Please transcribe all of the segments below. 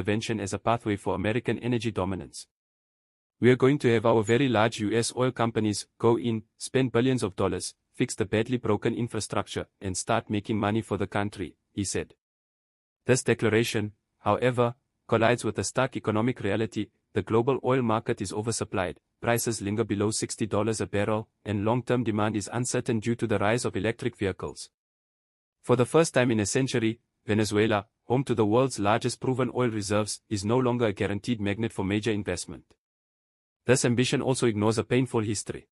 intervention as a pathway for American energy dominance. We are going to have our very large US oil companies go in, spend billions of dollars, fix the badly broken infrastructure, and start making money for the country, he said. This declaration, however, collides with a stark economic reality. The global oil market is oversupplied, prices linger below $60 a barrel, and long-term demand is uncertain due to the rise of electric vehicles. For the first time in a century, Venezuela, home to the world's largest proven oil reserves, is no longer a guaranteed magnet for major investment. This ambition also ignores a painful history.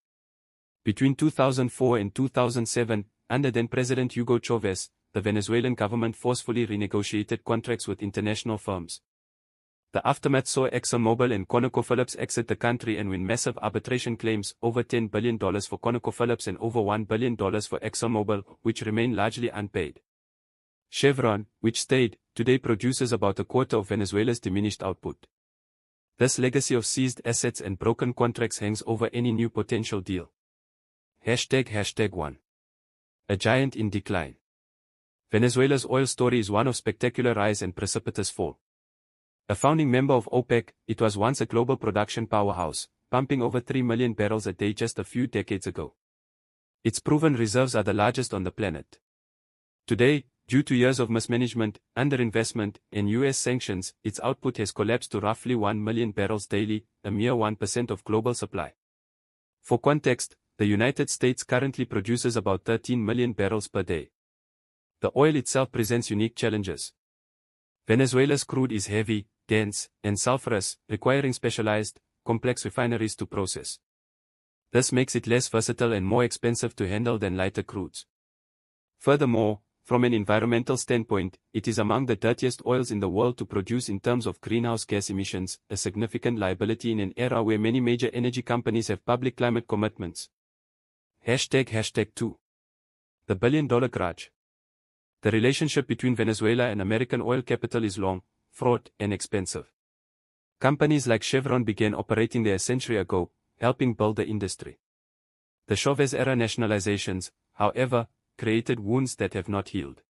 Between 2004 and 2007, under then-President Hugo Chavez, the Venezuelan government forcefully renegotiated contracts with international firms. The aftermath saw ExxonMobil and ConocoPhillips exit the country and win massive arbitration claims, over $10 billion for ConocoPhillips and over $1 billion for ExxonMobil, which remain largely unpaid. Chevron, which stayed, today produces about a quarter of Venezuela's diminished output. This legacy of seized assets and broken contracts hangs over any new potential deal. #1. A giant in decline. Venezuela's oil story is one of spectacular rise and precipitous fall. A founding member of OPEC, it was once a global production powerhouse, pumping over 3 million barrels a day just a few decades ago. Its proven reserves are the largest on the planet. Today, due to years of mismanagement, underinvestment, and US sanctions, its output has collapsed to roughly 1 million barrels daily, a mere 1% of global supply. For context, the United States currently produces about 13 million barrels per day. The oil itself presents unique challenges. Venezuela's crude is heavy, dense, and sulfurous, requiring specialized, complex refineries to process. This makes it less versatile and more expensive to handle than lighter crudes. Furthermore, from an environmental standpoint, it is among the dirtiest oils in the world to produce in terms of greenhouse gas emissions, a significant liability in an era where many major energy companies have public climate commitments. #2. The billion-dollar grudge. The relationship between Venezuela and American oil capital is long, fraught, and expensive. Companies like Chevron began operating there a century ago, helping build the industry. The Chavez-era nationalizations, however, created wounds that have not healed.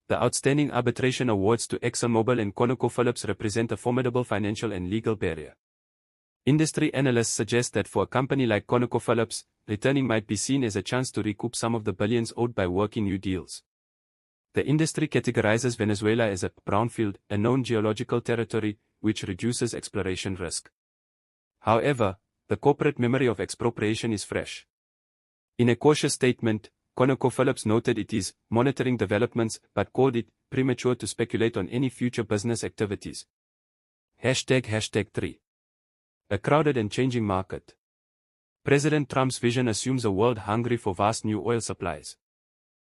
The outstanding arbitration awards to ExxonMobil and ConocoPhillips represent a formidable financial and legal barrier. Industry analysts suggest that for a company like ConocoPhillips, returning might be seen as a chance to recoup some of the billions owed by working new deals. The industry categorizes Venezuela as a brownfield, a known geological territory, which reduces exploration risk. However, the corporate memory of expropriation is fresh. In a cautious statement, ConocoPhillips noted it is monitoring developments but called it premature to speculate on any future business activities. #3. A crowded and changing market. President Trump's vision assumes a world hungry for vast new oil supplies.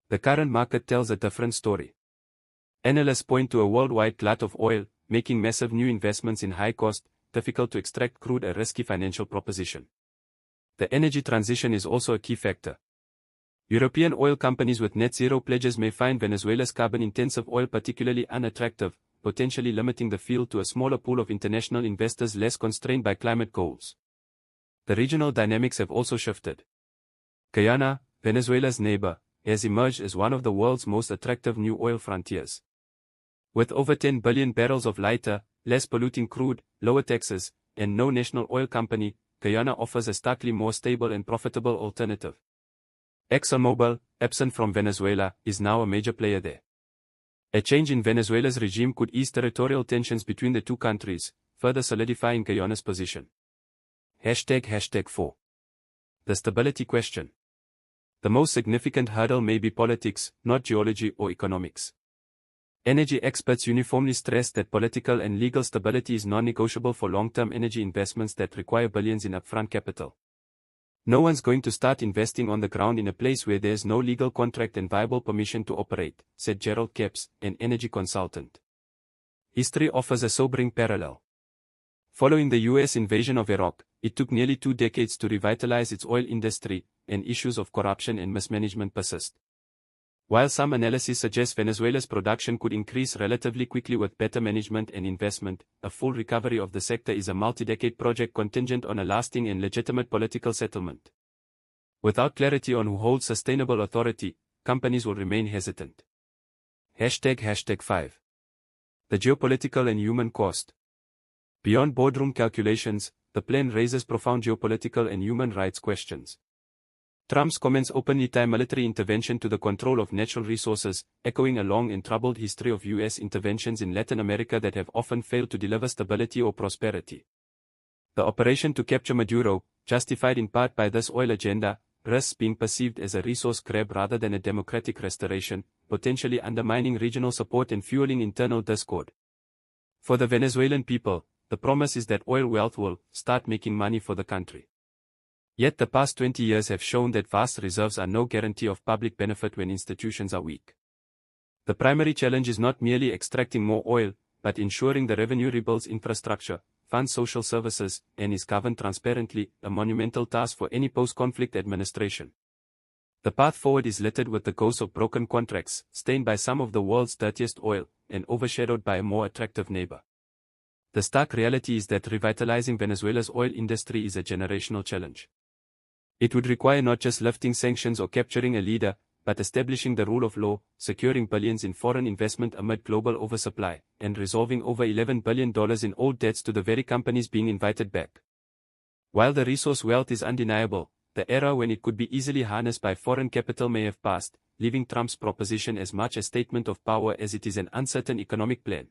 The current market tells a different story. Analysts point to a worldwide glut of oil, making massive new investments in high-cost, difficult-to-extract crude a risky financial proposition. The energy transition is also a key factor. European oil companies with net zero pledges may find Venezuela's carbon-intensive oil particularly unattractive, potentially limiting the field to a smaller pool of international investors less constrained by climate goals. The regional dynamics have also shifted. Guyana, Venezuela's neighbor, has emerged as one of the world's most attractive new oil frontiers. With over 10 billion barrels of lighter, less polluting crude, lower taxes, and no national oil company, Guyana offers a starkly more stable and profitable alternative. ExxonMobil, absent from Venezuela, is now a major player there. A change in Venezuela's regime could ease territorial tensions between the two countries, further solidifying Guyana's position. #4. The stability question. The most significant hurdle may be politics, not geology or economics. Energy experts uniformly stress that political and legal stability is non-negotiable for long-term energy investments that require billions in upfront capital. No one's going to start investing on the ground in a place where there's no legal contract and viable permission to operate, said Gerald Capps, an energy consultant. History offers a sobering parallel. Following the US invasion of Iraq, it took nearly 2 decades to revitalize its oil industry, and issues of corruption and mismanagement persist. While some analyses suggest Venezuela's production could increase relatively quickly with better management and investment, a full recovery of the sector is a multi-decade project contingent on a lasting and legitimate political settlement. Without clarity on who holds sustainable authority, companies will remain hesitant. #5. The geopolitical and human cost. Beyond boardroom calculations, the plan raises profound geopolitical and human rights questions. Trump's comments openly tie military intervention to the control of natural resources, echoing a long and troubled history of U.S. interventions in Latin America that have often failed to deliver stability or prosperity. The operation to capture Maduro, justified in part by this oil agenda, risks being perceived as a resource grab rather than a democratic restoration, potentially undermining regional support and fueling internal discord. For the Venezuelan people, the promise is that oil wealth will start making money for the country. Yet the past 20 years have shown that vast reserves are no guarantee of public benefit when institutions are weak. The primary challenge is not merely extracting more oil, but ensuring the revenue rebuilds infrastructure, funds social services, and is governed transparently, a monumental task for any post-conflict administration. The path forward is littered with the ghosts of broken contracts, stained by some of the world's dirtiest oil, and overshadowed by a more attractive neighbor. The stark reality is that revitalizing Venezuela's oil industry is a generational challenge. It would require not just lifting sanctions or capturing a leader, but establishing the rule of law, securing billions in foreign investment amid global oversupply, and resolving over $11 billion in old debts to the very companies being invited back. While the resource wealth is undeniable, the era when it could be easily harnessed by foreign capital may have passed, leaving Trump's proposition as much a statement of power as it is an uncertain economic plan.